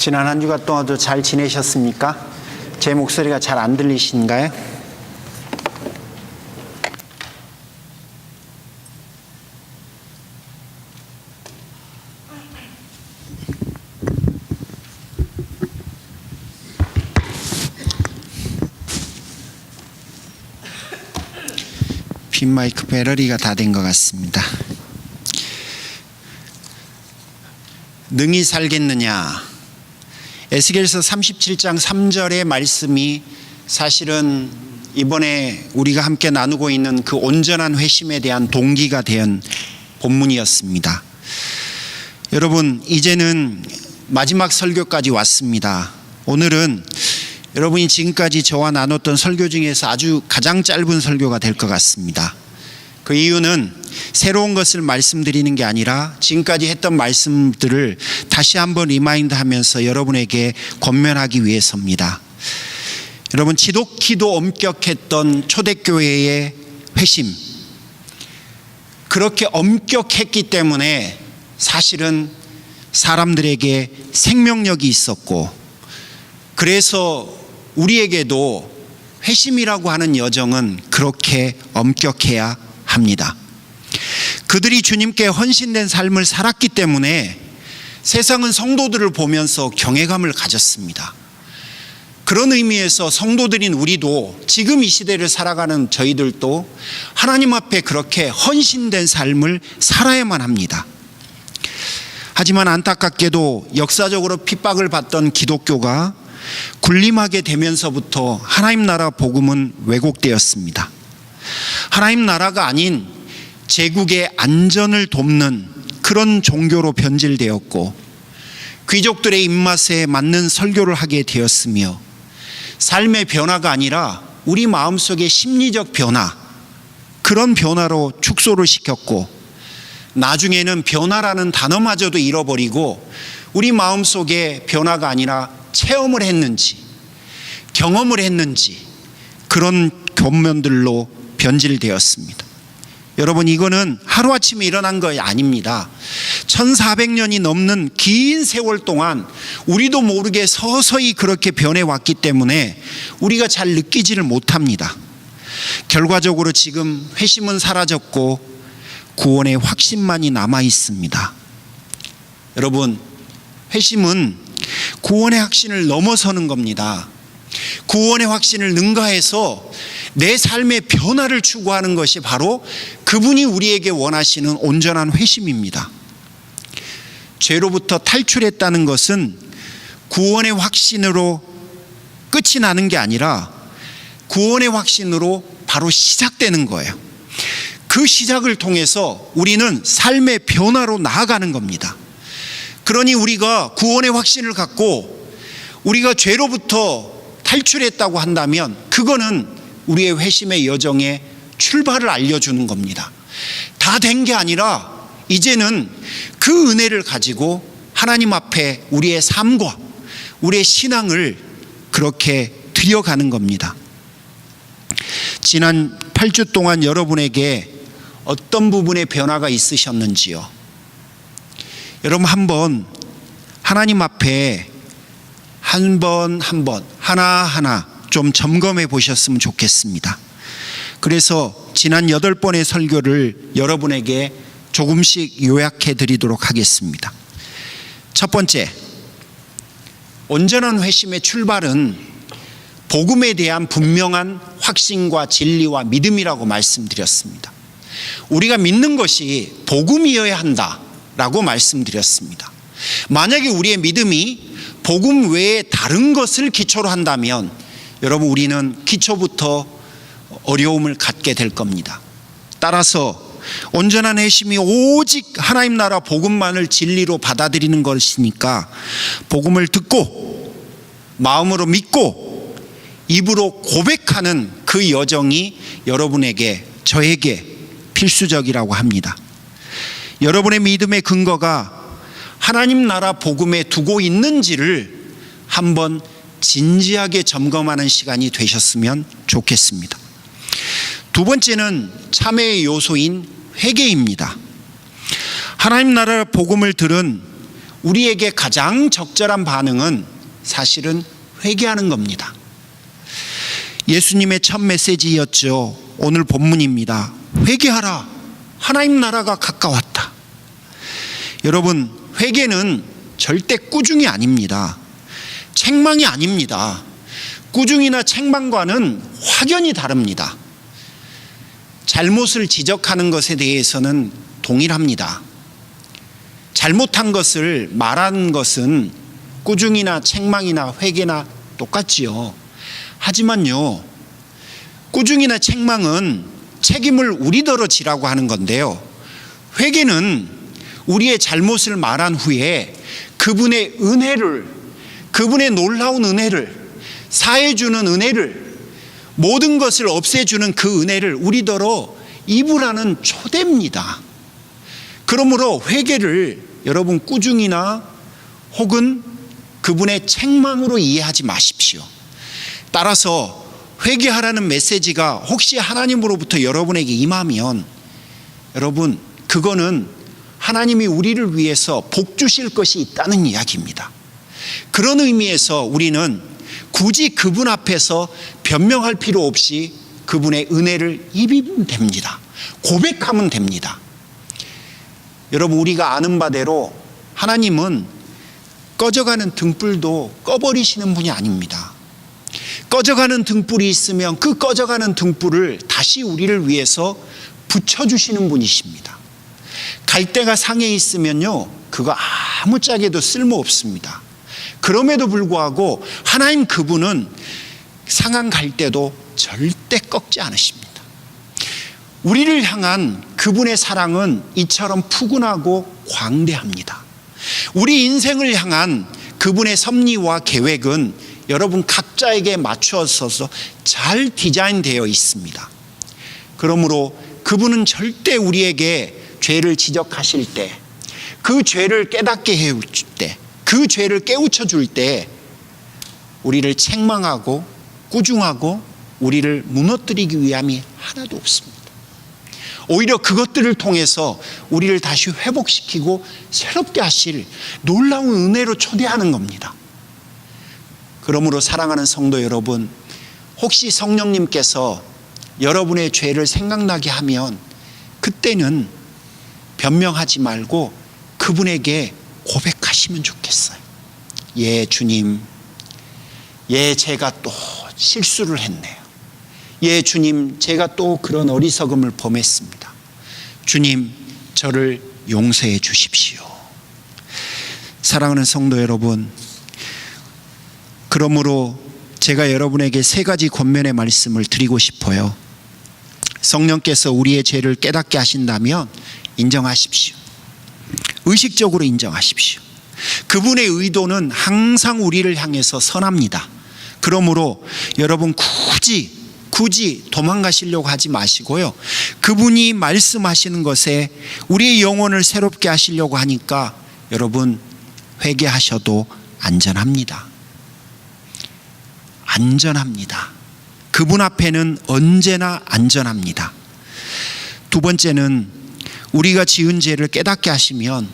지난 한 주간 동안도 잘 지내셨습니까? 제 목소리가 잘 안 들리신가요? 빈 마이크 배터리가 다 된 것 같습니다. 능히 살겠느냐? 에스겔서 37장 3절의 말씀이 사실은 이번에 우리가 함께 나누고 있는 그 온전한 회심에 대한 동기가 된 본문이었습니다. 여러분, 이제는 마지막 설교까지 왔습니다. 오늘은 여러분이 지금까지 저와 나눴던 설교 중에서 아주 가장 짧은 설교가 될 것 같습니다. 그 이유는 새로운 것을 말씀드리는 게 아니라 지금까지 했던 말씀들을 다시 한번 리마인드 하면서 여러분에게 권면하기 위해서입니다. 여러분, 지독히도 엄격했던 초대교회의 회심, 그렇게 엄격했기 때문에 사실은 사람들에게 생명력이 있었고, 그래서 우리에게도 회심이라고 하는 여정은 그렇게 엄격해야 합니다. 그들이 주님께 헌신된 삶을 살았기 때문에 세상은 성도들을 보면서 경외감을 가졌습니다. 그런 의미에서 성도들인 우리도 지금 이 시대를 살아가는 저희들도 하나님 앞에 그렇게 헌신된 삶을 살아야만 합니다. 하지만 안타깝게도 역사적으로 핍박을 받던 기독교가 군림하게 되면서부터 하나님 나라 복음은 왜곡되었습니다. 하나님 나라가 아닌 제국의 안전을 돕는 그런 종교로 변질되었고, 귀족들의 입맛에 맞는 설교를 하게 되었으며, 삶의 변화가 아니라 우리 마음속의 심리적 변화, 그런 변화로 축소를 시켰고, 나중에는 변화라는 단어마저도 잃어버리고 우리 마음속의 변화가 아니라 체험을 했는지 경험을 했는지 그런 견면들로 변질되었습니다. 여러분, 이거는 하루아침에 일어난 거 아닙니다. 1400년이 넘는 긴 세월 동안 우리도 모르게 서서히 그렇게 변해왔기 때문에 우리가 잘 느끼지를 못합니다. 결과적으로 지금 회심은 사라졌고 구원의 확신만이 남아 있습니다. 여러분, 회심은 구원의 확신을 넘어서는 겁니다. 구원의 확신을 능가해서 내 삶의 변화를 추구하는 것이 바로 그분이 우리에게 원하시는 온전한 회심입니다. 죄로부터 탈출했다는 것은 구원의 확신으로 끝이 나는 게 아니라 구원의 확신으로 바로 시작되는 거예요. 그 시작을 통해서 우리는 삶의 변화로 나아가는 겁니다. 그러니 우리가 구원의 확신을 갖고 우리가 죄로부터 탈출했다고 한다면 그거는 우리의 회심의 여정의 출발을 알려주는 겁니다. 다 된 게 아니라 이제는 그 은혜를 가지고 하나님 앞에 우리의 삶과 우리의 신앙을 그렇게 드려가는 겁니다. 지난 8주 동안 여러분에게 어떤 부분의 변화가 있으셨는지요? 여러분, 한번 하나님 앞에 한 번 하나하나 좀 점검해 보셨으면 좋겠습니다. 그래서 지난 8번의 설교를 여러분에게 조금씩 요약해 드리도록 하겠습니다. 첫 번째, 온전한 회심의 출발은 복음에 대한 분명한 확신과 진리와 믿음이라고 말씀드렸습니다. 우리가 믿는 것이 복음이어야 한다라고 말씀드렸습니다. 만약에 우리의 믿음이 복음 외에 다른 것을 기초로 한다면 여러분, 우리는 기초부터 어려움을 갖게 될 겁니다. 따라서 온전한 회심이 오직 하나님 나라 복음만을 진리로 받아들이는 것이니까 복음을 듣고 마음으로 믿고 입으로 고백하는 그 여정이 여러분에게, 저에게 필수적이라고 합니다. 여러분의 믿음의 근거가 하나님 나라 복음에 두고 있는지를 한번 진지하게 점검하는 시간이 되셨으면 좋겠습니다. 두 번째는 참회의 요소인 회개입니다. 하나님 나라 복음을 들은 우리에게 가장 적절한 반응은 사실은 회개하는 겁니다. 예수님의 첫 메시지였죠. 오늘 본문입니다. 회개하라. 하나님 나라가 가까웠다. 여러분, 회개는 절대 꾸중이 아닙니다. 책망이 아닙니다. 꾸중이나 책망과는 확연히 다릅니다. 잘못을 지적하는 것에 대해서는 동일합니다. 잘못한 것을 말하는 것은 꾸중이나 책망이나 회개나 똑같지요. 하지만요, 꾸중이나 책망은 책임을 우리더러 지라고 하는 건데요, 회개는 우리의 잘못을 말한 후에 그분의 은혜를, 그분의 놀라운 은혜를, 사해주는 은혜를, 모든 것을 없애주는 그 은혜를 우리더러 입으라는 초대입니다. 그러므로 회개를 여러분 꾸중이나 혹은 그분의 책망으로 이해하지 마십시오. 따라서 회개하라는 메시지가 혹시 하나님으로부터 여러분에게 임하면 여러분, 그거는 하나님이 우리를 위해서 복 주실 것이 있다는 이야기입니다. 그런 의미에서 우리는 굳이 그분 앞에서 변명할 필요 없이 그분의 은혜를 입으면 됩니다. 고백하면 됩니다. 여러분, 우리가 아는 바대로 하나님은 꺼져가는 등불도 꺼버리시는 분이 아닙니다. 꺼져가는 등불이 있으면 그 꺼져가는 등불을 다시 우리를 위해서 붙여주시는 분이십니다. 갈대가 상에 있으면요, 그거 아무짝에도 쓸모없습니다. 그럼에도 불구하고 하나님 그분은 상한 갈대도 절대 꺾지 않으십니다. 우리를 향한 그분의 사랑은 이처럼 푸근하고 광대합니다. 우리 인생을 향한 그분의 섭리와 계획은 여러분 각자에게 맞추어서 잘 디자인되어 있습니다. 그러므로 그분은 절대 우리에게 죄를 지적하실 때, 그 죄를 깨닫게 해줄 때, 그 죄를 깨우쳐 줄 때 우리를 책망하고 꾸중하고 우리를 무너뜨리기 위함이 하나도 없습니다. 오히려 그것들을 통해서 우리를 다시 회복시키고 새롭게 하실 놀라운 은혜로 초대하는 겁니다. 그러므로 사랑하는 성도 여러분, 혹시 성령님께서 여러분의 죄를 생각나게 하면 그때는 변명하지 말고 그분에게 고백하시면 좋겠어요. 예, 주님, 예, 제가 또 실수를 했네요. 예, 주님, 제가 또 그런 어리석음을 범했습니다. 주님, 저를 용서해 주십시오. 사랑하는 성도 여러분, 그러므로 제가 여러분에게 세 가지 권면의 말씀을 드리고 싶어요. 성령께서 우리의 죄를 깨닫게 하신다면 인정하십시오. 의식적으로 인정하십시오. 그분의 의도는 항상 우리를 향해서 선합니다. 그러므로 여러분 굳이 도망가시려고 하지 마시고요, 그분이 말씀하시는 것에 우리의 영혼을 새롭게 하시려고 하니까 여러분 회개하셔도 안전합니다. 안전합니다. 그분 앞에는 언제나 안전합니다. 두 번째는 우리가 지은 죄를 깨닫게 하시면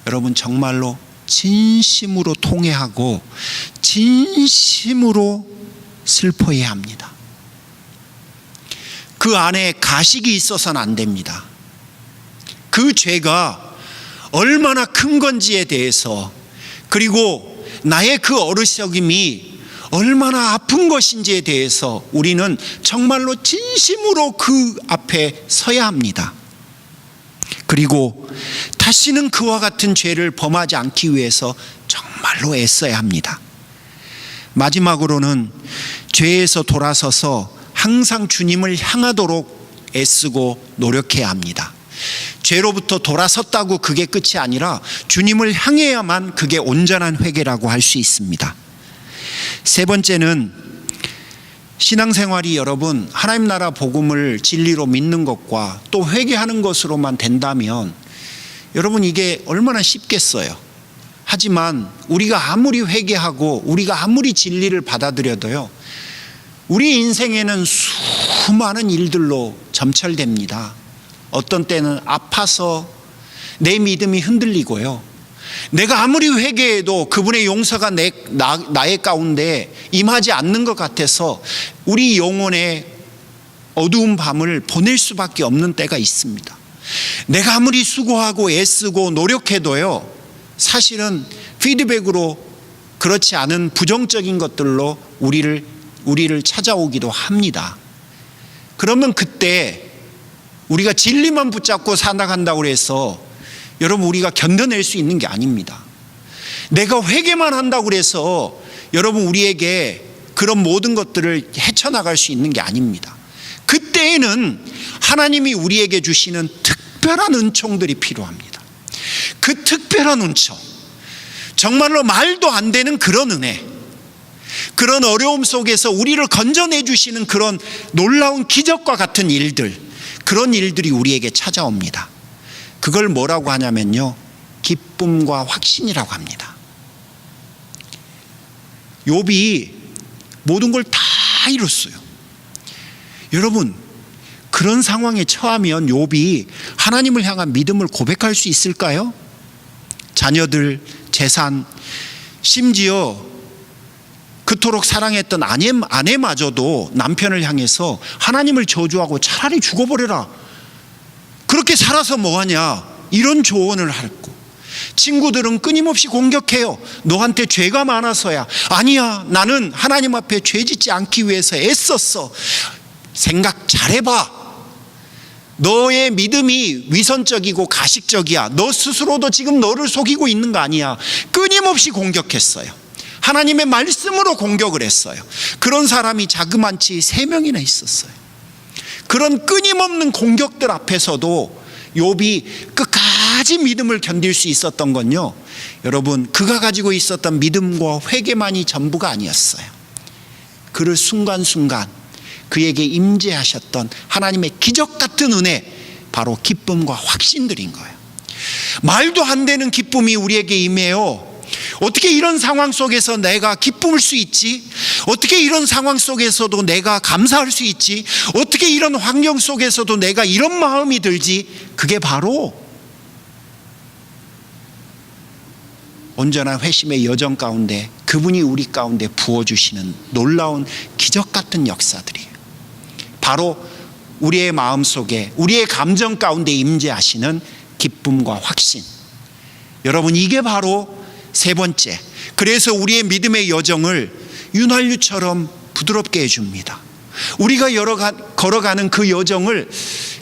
여러분 정말로 진심으로 통회하고 진심으로 슬퍼해야 합니다. 그 안에 가식이 있어서는 안 됩니다. 그 죄가 얼마나 큰 건지에 대해서, 그리고 나의 그 어리석음이 얼마나 아픈 것인지에 대해서 우리는 정말로 진심으로 그 앞에 서야 합니다. 그리고 다시는 그와 같은 죄를 범하지 않기 위해서 정말로 애써야 합니다. 마지막으로는 죄에서 돌아서서 항상 주님을 향하도록 애쓰고 노력해야 합니다. 죄로부터 돌아섰다고 그게 끝이 아니라 주님을 향해야만 그게 온전한 회개라고 할 수 있습니다. 세 번째는 신앙생활이 여러분 하나님 나라 복음을 진리로 믿는 것과 또 회개하는 것으로만 된다면 여러분 이게 얼마나 쉽겠어요. 하지만 우리가 아무리 회개하고 우리가 아무리 진리를 받아들여도요, 우리 인생에는 수많은 일들로 점철됩니다. 어떤 때는 아파서 내 믿음이 흔들리고요, 내가 아무리 회개해도 그분의 용서가 나의 가운데 임하지 않는 것 같아서 우리 영혼의 어두운 밤을 보낼 수밖에 없는 때가 있습니다. 내가 아무리 수고하고 애쓰고 노력해도요, 사실은 피드백으로 그렇지 않은 부정적인 것들로 우리를 찾아오기도 합니다. 그러면 그때 우리가 진리만 붙잡고 살아간다고 해서 여러분 우리가 견뎌낼 수 있는 게 아닙니다. 내가 회개만 한다고 해서 여러분 우리에게 그런 모든 것들을 헤쳐나갈 수 있는 게 아닙니다. 그때에는 하나님이 우리에게 주시는 특별한 은총들이 필요합니다. 그 특별한 은총, 정말로 말도 안 되는 그런 은혜, 그런 어려움 속에서 우리를 건져내 주시는 그런 놀라운 기적과 같은 일들, 그런 일들이 우리에게 찾아옵니다. 그걸 뭐라고 하냐면요, 기쁨과 확신이라고 합니다. 욥이 모든 걸 다 이뤘어요. 여러분, 그런 상황에 처하면 욥이 하나님을 향한 믿음을 고백할 수 있을까요? 자녀들, 재산, 심지어 그토록 사랑했던 아내마저도 남편을 향해서 하나님을 저주하고 차라리 죽어버려라, 그렇게 살아서 뭐하냐, 이런 조언을 하고, 친구들은 끊임없이 공격해요. 너한테 죄가 많아서야. 아니야, 나는 하나님 앞에 죄 짓지 않기 위해서 애썼어. 생각 잘해봐. 너의 믿음이 위선적이고 가식적이야. 너 스스로도 지금 너를 속이고 있는 거 아니야. 끊임없이 공격했어요. 하나님의 말씀으로 공격을 했어요. 그런 사람이 자그만치 3명이나 있었어요. 그런 끊임없는 공격들 앞에서도 욥이 끝까지 믿음을 견딜 수 있었던 건요, 여러분, 그가 가지고 있었던 믿음과 회개만이 전부가 아니었어요. 그를 순간순간 그에게 임재하셨던 하나님의 기적 같은 은혜, 바로 기쁨과 확신들인 거예요. 말도 안 되는 기쁨이 우리에게 임해요. 어떻게 이런 상황 속에서 내가 기쁠 수 있지? 어떻게 이런 상황 속에서도 내가 감사할 수 있지? 어떻게 이런 환경 속에서도 내가 이런 마음이 들지? 그게 바로 온전한 회심의 여정 가운데 그분이 우리 가운데 부어주시는 놀라운 기적 같은 역사들이에요. 바로 우리의 마음 속에, 우리의 감정 가운데 임재하시는 기쁨과 확신. 여러분, 이게 바로 3번째, 그래서 우리의 믿음의 여정을 윤활유처럼 부드럽게 해줍니다. 우리가 걸어가는 그 여정을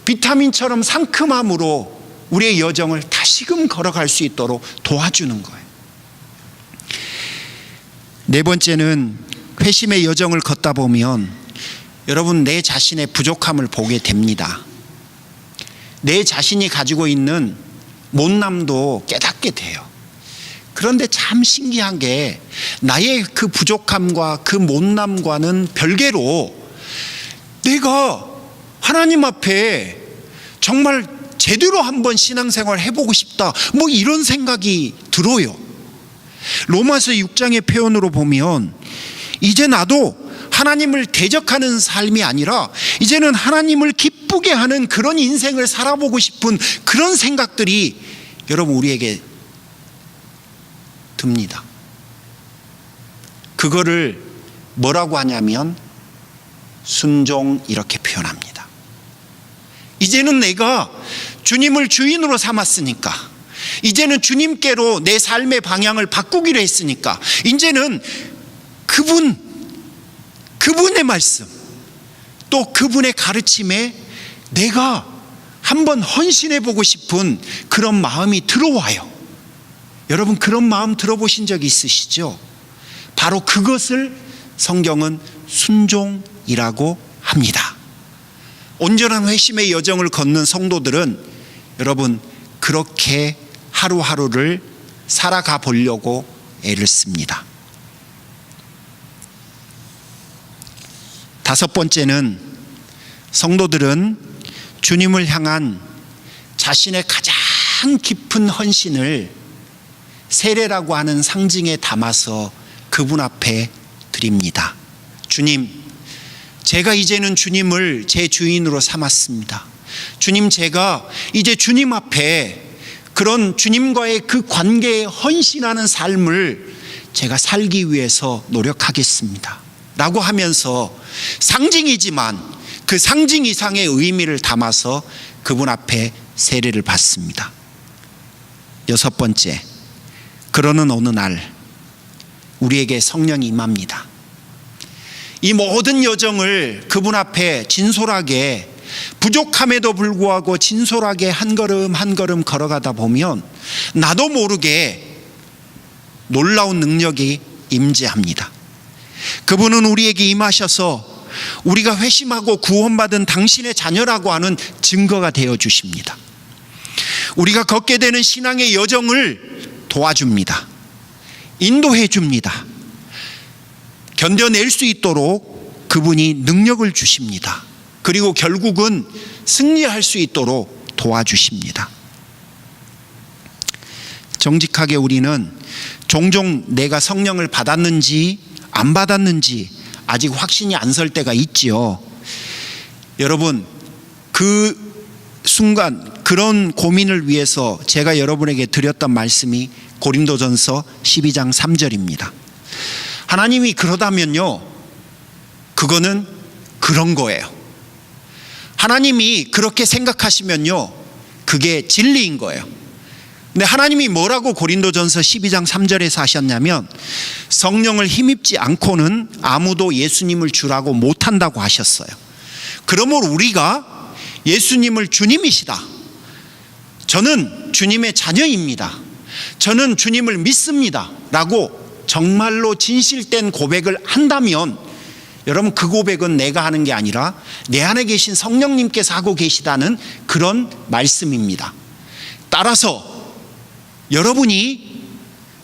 비타민처럼 상큼함으로 우리의 여정을 다시금 걸어갈 수 있도록 도와주는 거예요. 4번째는 회심의 여정을 걷다 보면 여러분, 내 자신의 부족함을 보게 됩니다. 내 자신이 가지고 있는 못남도 깨닫게 돼요. 그런데 참 신기한 게, 나의 그 부족함과 그 못남과는 별개로 내가 하나님 앞에 정말 제대로 한번 신앙생활 해보고 싶다, 뭐 이런 생각이 들어요. 로마서 6장의 표현으로 보면, 이제 나도 하나님을 대적하는 삶이 아니라 이제는 하나님을 기쁘게 하는 그런 인생을 살아보고 싶은 그런 생각들이 여러분 우리에게 듭니다. 그거를 뭐라고 하냐면 순종, 이렇게 표현합니다. 이제는 내가 주님을 주인으로 삼았으니까, 이제는 주님께로 내 삶의 방향을 바꾸기로 했으니까, 이제는 그분의 말씀, 또 그분의 가르침에 내가 한번 헌신해 보고 싶은 그런 마음이 들어와요. 여러분, 그런 마음 들어보신 적 있으시죠? 바로 그것을 성경은 순종이라고 합니다. 온전한 회심의 여정을 걷는 성도들은 여러분 그렇게 하루하루를 살아가 보려고 애를 씁니다. 5번째는 성도들은 주님을 향한 자신의 가장 깊은 헌신을 세례라고 하는 상징에 담아서 그분 앞에 드립니다. 주님, 제가 이제는 주님을 제 주인으로 삼았습니다. 주님, 제가 이제 주님 앞에 그런 주님과의 그 관계에 헌신하는 삶을 제가 살기 위해서 노력하겠습니다 라고 하면서 상징이지만 그 상징 이상의 의미를 담아서 그분 앞에 세례를 받습니다. 여섯 번째, 그러는 어느 날 우리에게 성령이 임합니다. 이 모든 여정을 그분 앞에 진솔하게, 부족함에도 불구하고 진솔하게 한 걸음 한 걸음 걸어가다 보면 나도 모르게 놀라운 능력이 임재합니다. 그분은 우리에게 임하셔서 우리가 회심하고 구원받은 당신의 자녀라고 하는 증거가 되어 주십니다. 우리가 걷게 되는 신앙의 여정을 도와줍니다. 인도해 줍니다. 견뎌낼 수 있도록 그분이 능력을 주십니다. 그리고 결국은 승리할 수 있도록 도와주십니다. 정직하게 우리는 종종 내가 성령을 받았는지 안 받았는지 아직 확신이 안 설 때가 있지요. 여러분, 그 순간 그런 고민을 위해서 제가 여러분에게 드렸던 말씀이 고린도전서 12장 3절입니다. 하나님이 그러다면요, 그거는 그런 거예요. 하나님이 그렇게 생각하시면요, 그게 진리인 거예요. 근데 하나님이 뭐라고 고린도전서 12장 3절에서 하셨냐면, 성령을 힘입지 않고는 아무도 예수님을 주라고 못한다고 하셨어요. 그러므로 우리가 예수님을 주님이시다, 저는 주님의 자녀입니다, 저는 주님을 믿습니다 라고 정말로 진실된 고백을 한다면, 여러분, 그 고백은 내가 하는 게 아니라 내 안에 계신 성령님께서 하고 계시다는 그런 말씀입니다. 따라서 여러분이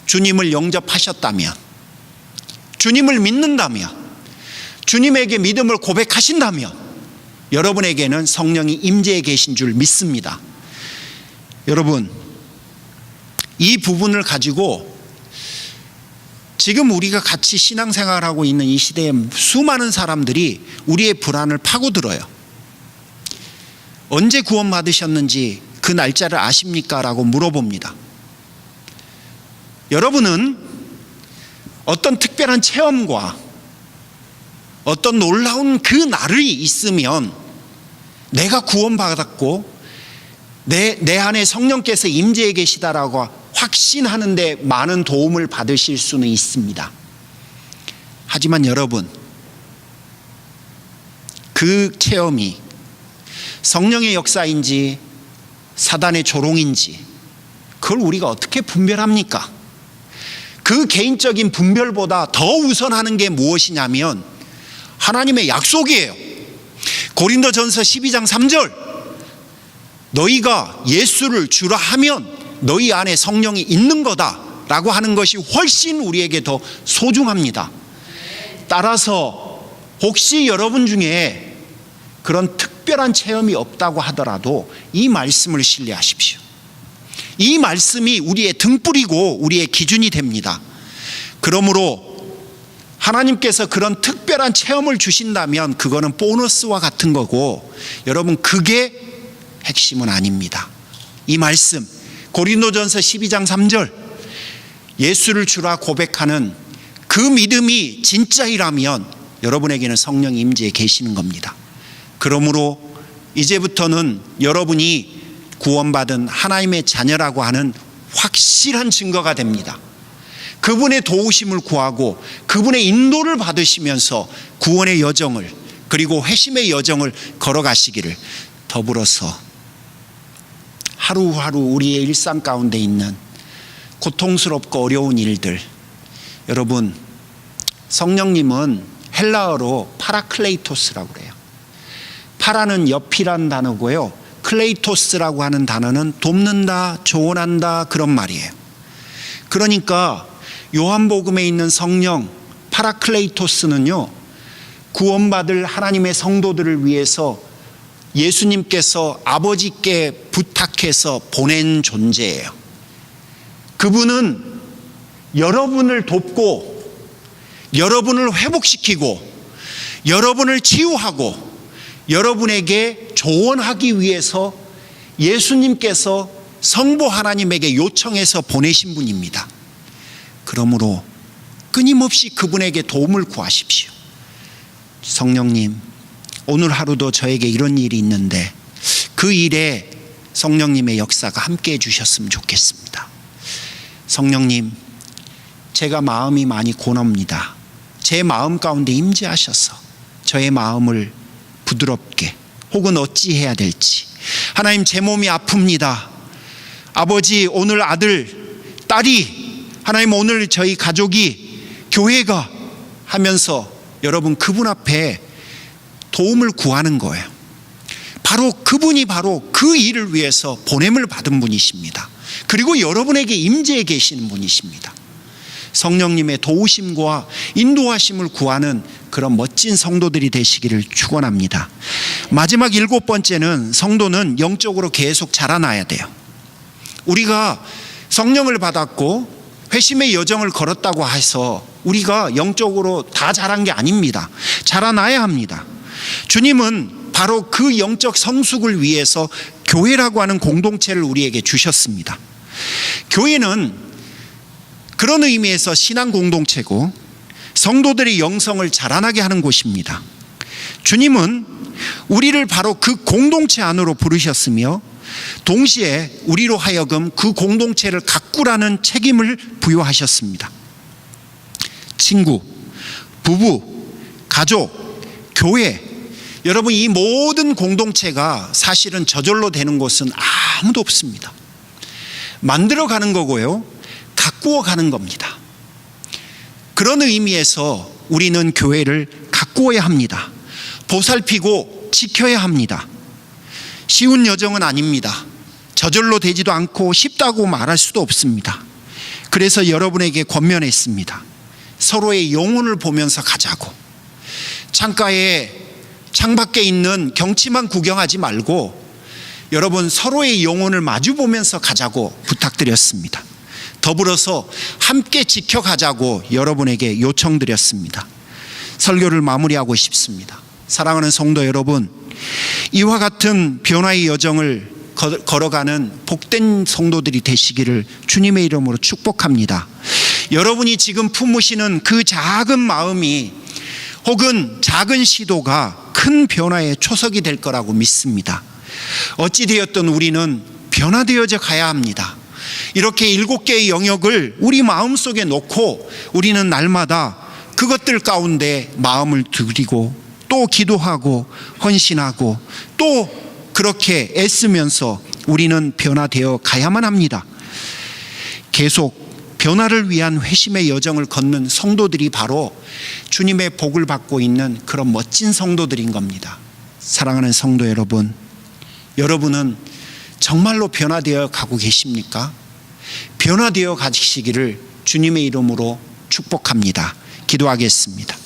주님을 영접하셨다면, 주님을 믿는다면, 주님에게 믿음을 고백하신다면 여러분에게는 성령이 임재해 계신 줄 믿습니다. 여러분, 이 부분을 가지고 지금 우리가 같이 신앙생활하고 있는 이 시대에 수많은 사람들이 우리의 불안을 파고들어요. 언제 구원 받으셨는지 그 날짜를 아십니까? 라고 물어봅니다. 여러분은 어떤 특별한 체험과 어떤 놀라운 그 날이 있으면 내가 구원받았고 내 안에 성령께서 임재해 계시다라고 확신하는데 많은 도움을 받으실 수는 있습니다. 하지만 여러분, 그 체험이 성령의 역사인지 사단의 조롱인지 그걸 우리가 어떻게 분별합니까? 그 개인적인 분별보다 더 우선하는 게 무엇이냐면 하나님의 약속이에요. 고린도전서 12장 3절, 너희가 예수를 주라 하면 너희 안에 성령이 있는 거다 라고 하는 것이 훨씬 우리에게 더 소중합니다. 따라서 혹시 여러분 중에 그런 특별한 체험이 없다고 하더라도 이 말씀을 신뢰하십시오. 이 말씀이 우리의 등불이고 우리의 기준이 됩니다. 그러므로 하나님께서 그런 특별한 체험을 주신다면 그거는 보너스와 같은 거고, 여러분, 그게 핵심은 아닙니다. 이 말씀, 고린도전서 12장 3절, 예수를 주라 고백하는 그 믿음이 진짜이라면 여러분에게는 성령 임재에 계시는 겁니다. 그러므로 이제부터는 여러분이 구원받은 하나님의 자녀라고 하는 확실한 증거가 됩니다. 그분의 도우심을 구하고 그분의 인도를 받으시면서 구원의 여정을, 그리고 회심의 여정을 걸어가시기를, 더불어서 하루하루 우리의 일상 가운데 있는 고통스럽고 어려운 일들, 여러분, 성령님은 헬라어로 파라클레이토스라고 그래요. 파라는 옆이란 단어고요, 클레이토스라고 하는 단어는 돕는다, 조언한다, 그런 말이에요. 그러니까 요한복음에 있는 성령 파라클레이토스는요, 구원받을 하나님의 성도들을 위해서 예수님께서 아버지께 부탁해서 보낸 존재예요. 그분은 여러분을 돕고 여러분을 회복시키고 여러분을 치유하고 여러분에게 조언하기 위해서 예수님께서 성부 하나님에게 요청해서 보내신 분입니다. 그러므로 끊임없이 그분에게 도움을 구하십시오. 성령님, 오늘 하루도 저에게 이런 일이 있는데 그 일에 성령님의 역사가 함께해 주셨으면 좋겠습니다. 성령님, 제가 마음이 많이 고놉니다. 제 마음 가운데 임재하셔서 저의 마음을 부드럽게, 혹은 어찌해야 될지, 하나님 제 몸이 아픕니다. 아버지, 오늘 아들, 딸이, 하나님 오늘 저희 가족이, 교회가 하면서 여러분 그분 앞에 도움을 구하는 거예요. 바로 그분이 바로 그 일을 위해서 보냄을 받은 분이십니다. 그리고 여러분에게 임재해 계시는 분이십니다. 성령님의 도우심과 인도하심을 구하는 그런 멋진 성도들이 되시기를 축원합니다. 마지막 7번째는 성도는 영적으로 계속 자라나야 돼요. 우리가 성령을 받았고 회심의 여정을 걸었다고 해서 우리가 영적으로 다 자란 게 아닙니다. 자라나야 합니다. 주님은 바로 그 영적 성숙을 위해서 교회라고 하는 공동체를 우리에게 주셨습니다. 교회는 그런 의미에서 신앙 공동체고 성도들의 영성을 자라나게 하는 곳입니다. 주님은 우리를 바로 그 공동체 안으로 부르셨으며 동시에 우리로 하여금 그 공동체를 가꾸라는 책임을 부여하셨습니다. 친구, 부부, 가족, 교회, 여러분 이 모든 공동체가 사실은 저절로 되는 곳은 아무도 없습니다. 만들어가는 거고요, 가꾸어 가는 겁니다. 그런 의미에서 우리는 교회를 가꾸어야 합니다. 보살피고 지켜야 합니다. 쉬운 여정은 아닙니다. 저절로 되지도 않고 쉽다고 말할 수도 없습니다. 그래서 여러분에게 권면했습니다. 서로의 영혼을 보면서 가자고. 창밖에 있는 경치만 구경하지 말고 여러분 서로의 영혼을 마주 보면서 가자고 부탁드렸습니다. 더불어서 함께 지켜가자고 여러분에게 요청드렸습니다. 설교를 마무리하고 싶습니다. 사랑하는 성도 여러분, 이와 같은 변화의 여정을 걸어가는 복된 성도들이 되시기를 주님의 이름으로 축복합니다. 여러분이 지금 품으시는 그 작은 마음이 혹은 작은 시도가 큰 변화의 초석이 될 거라고 믿습니다. 어찌되었든 우리는 변화되어져 가야 합니다. 이렇게 7개의 영역을 우리 마음속에 놓고 우리는 날마다 그것들 가운데 마음을 들이고 또 기도하고 헌신하고 또 그렇게 애쓰면서 우리는 변화되어 가야만 합니다. 계속 변화를 위한 회심의 여정을 걷는 성도들이 바로 주님의 복을 받고 있는 그런 멋진 성도들인 겁니다. 사랑하는 성도 여러분, 여러분은 정말로 변화되어 가고 계십니까? 변화되어 가시기를 주님의 이름으로 축복합니다. 기도하겠습니다.